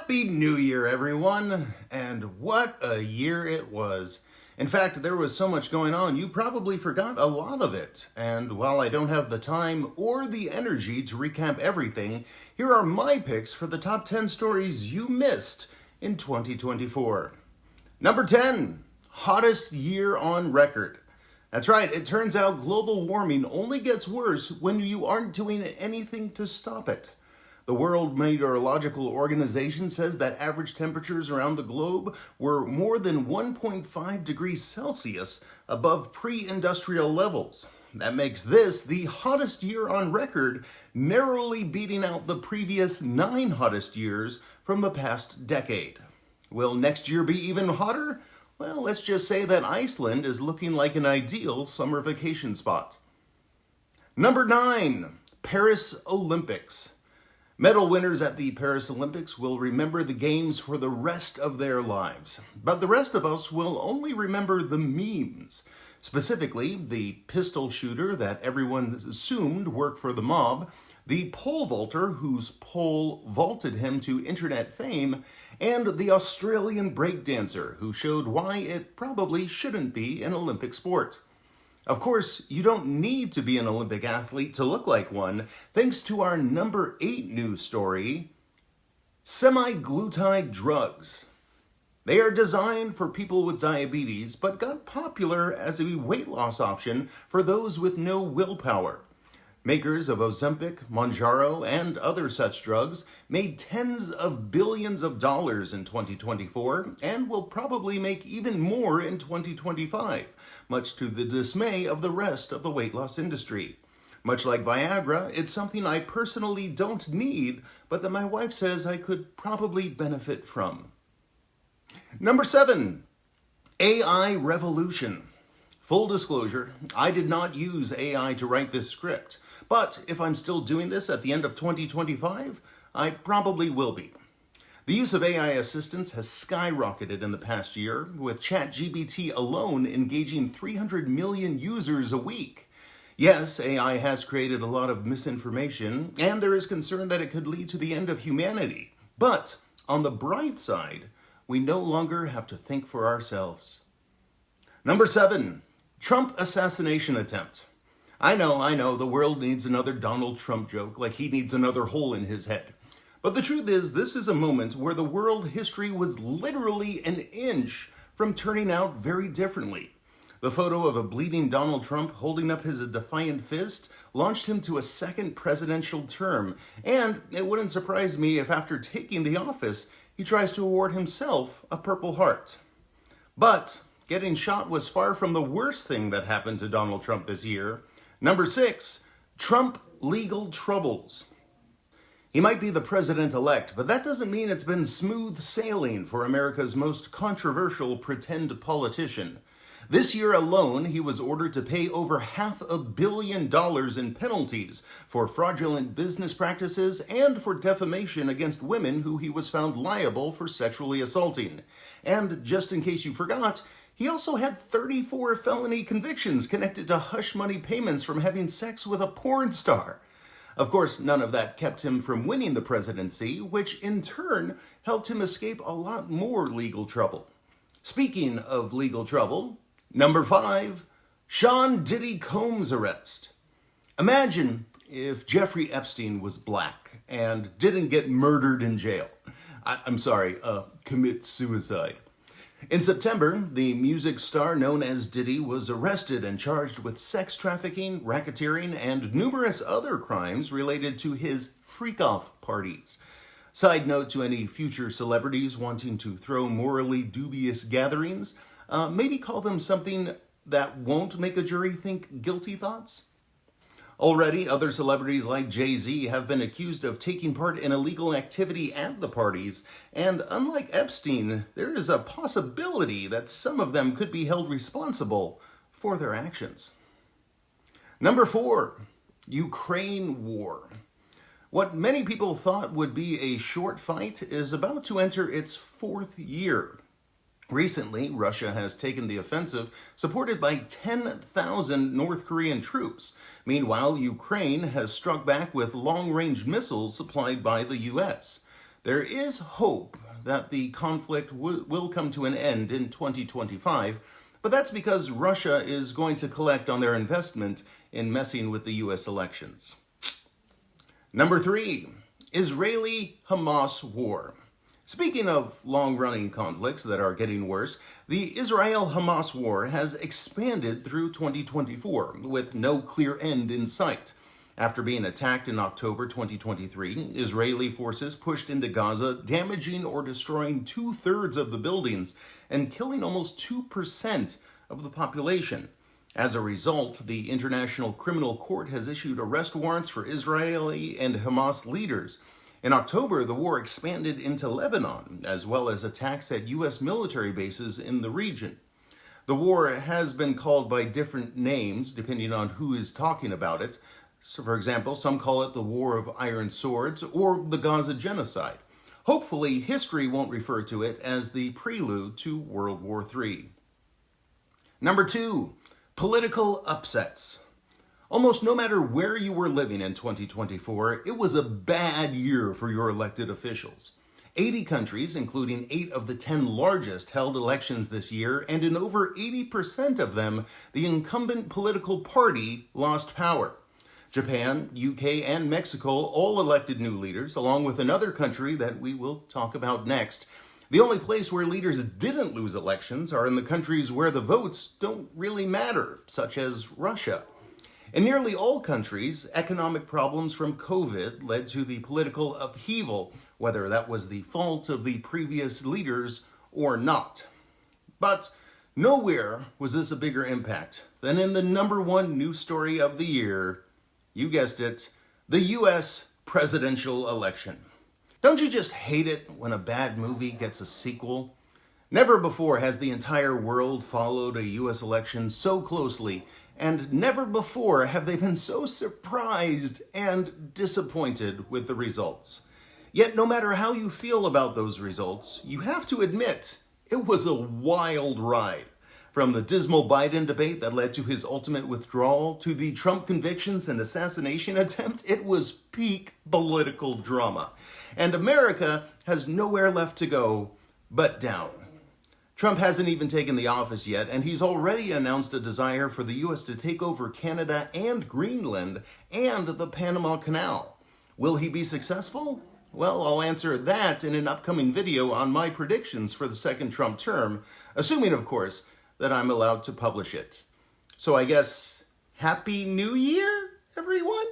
Happy New Year, everyone! And what a year it was. In fact, there was so much going on, you probably forgot a lot of it. And while I don't have the time or the energy to recap everything, here are my picks for the top 10 stories you missed in 2024. Number 10, hottest year on record. That's right, it turns out global warming only gets worse when you aren't doing anything to stop it. The World Meteorological Organization says that average temperatures around the globe were more than 1.5 degrees Celsius above pre-industrial levels. That makes this the hottest year on record, narrowly beating out the previous 9 hottest years from the past decade. Will next year be even hotter? Well, let's just say that Iceland is looking like an ideal summer vacation spot. Number 9, Paris Olympics. Medal winners at the Paris Olympics will remember the games for the rest of their lives. But the rest of us will only remember the memes. Specifically, the pistol shooter that everyone assumed worked for the mob, the pole vaulter whose pole vaulted him to internet fame, and the Australian breakdancer who showed why it probably shouldn't be an Olympic sport. Of course, you don't need to be an Olympic athlete to look like one, thanks to our number 8 news story, semaglutide drugs. They are designed for people with diabetes, but got popular as a weight loss option for those with no willpower. Makers of Ozempic, Mounjaro, and other such drugs made tens of billions of dollars in 2024 and will probably make even more in 2025, much to the dismay of the rest of the weight loss industry. Much like Viagra, it's something I personally don't need, but that my wife says I could probably benefit from. Number 7, AI revolution. Full disclosure, I did not use AI to write this script. But if I'm still doing this at the end of 2025, I probably will be. The use of AI assistants has skyrocketed in the past year, with ChatGPT alone engaging 300 million users a week. Yes, AI has created a lot of misinformation, and there is concern that it could lead to the end of humanity. But on the bright side, we no longer have to think for ourselves. Number 7, Trump assassination attempt. I know, the world needs another Donald Trump joke, like he needs another hole in his head. But the truth is, this is a moment where the world history was literally an inch from turning out very differently. The photo of a bleeding Donald Trump holding up his defiant fist launched him to a second presidential term, and it wouldn't surprise me if after taking the office, he tries to award himself a Purple Heart. But getting shot was far from the worst thing that happened to Donald Trump this year. Number 6, Trump legal troubles. He might be the president-elect, but that doesn't mean it's been smooth sailing for America's most controversial pretend politician. This year alone, he was ordered to pay over $500 million in penalties for fraudulent business practices and for defamation against women who he was found liable for sexually assaulting. And just in case you forgot, he also had 34 felony convictions connected to hush money payments from having sex with a porn star. Of course, none of that kept him from winning the presidency, which in turn helped him escape a lot more legal trouble. Speaking of legal trouble, number 5, Sean Diddy Combs arrest. Imagine if Jeffrey Epstein was black and didn't get murdered in jail. Commit suicide. In September, the music star known as Diddy was arrested and charged with sex trafficking, racketeering, and numerous other crimes related to his freak-off parties. Side note to any future celebrities wanting to throw morally dubious gatherings, maybe call them something that won't make a jury think guilty thoughts. Already, other celebrities like Jay-Z have been accused of taking part in illegal activity at the parties, and unlike Epstein, there is a possibility that some of them could be held responsible for their actions. Number 4, Ukraine war. What many people thought would be a short fight is about to enter its 4th year. Recently, Russia has taken the offensive, supported by 10,000 North Korean troops. Meanwhile, Ukraine has struck back with long-range missiles supplied by the U.S. There is hope that the conflict will come to an end in 2025, but that's because Russia is going to collect on their investment in messing with the US elections. Number 3, Israeli-Hamas war. Speaking of long-running conflicts that are getting worse, the Israel-Hamas war has expanded through 2024 with no clear end in sight. After being attacked in October 2023, Israeli forces pushed into Gaza, damaging or destroying 2/3 of the buildings and killing almost 2% of the population. As a result, the International Criminal Court has issued arrest warrants for Israeli and Hamas leaders. In October, the war expanded into Lebanon, as well as attacks at U.S. military bases in the region. The war has been called by different names, depending on who is talking about it. So, for example, some call it the War of Iron Swords or the Gaza Genocide. Hopefully, history won't refer to it as the prelude to World War III. Number 2, political upsets. Almost no matter where you were living in 2024, it was a bad year for your elected officials. 80 countries, including 8 of the 10 largest, held elections this year, and in over 80% of them, the incumbent political party lost power. Japan, UK, and Mexico all elected new leaders, along with another country that we will talk about next. The only place where leaders didn't lose elections are in the countries where the votes don't really matter, such as Russia. In nearly all countries, economic problems from COVID led to the political upheaval, whether that was the fault of the previous leaders or not. But nowhere was this a bigger impact than in the number 1 news story of the year, you guessed it, the US presidential election. Don't you just hate it when a bad movie gets a sequel? Never before has the entire world followed a US election so closely, and never before have they been so surprised and disappointed with the results. Yet no matter how you feel about those results, you have to admit it was a wild ride. From the dismal Biden debate that led to his ultimate withdrawal to the Trump convictions and assassination attempt, it was peak political drama. And America has nowhere left to go but down. Trump hasn't even taken the office yet, and he's already announced a desire for the U.S. to take over Canada and Greenland and the Panama Canal. Will he be successful? Well, I'll answer that in an upcoming video on my predictions for the second Trump term, assuming, of course, that I'm allowed to publish it. So I guess, Happy New Year, everyone?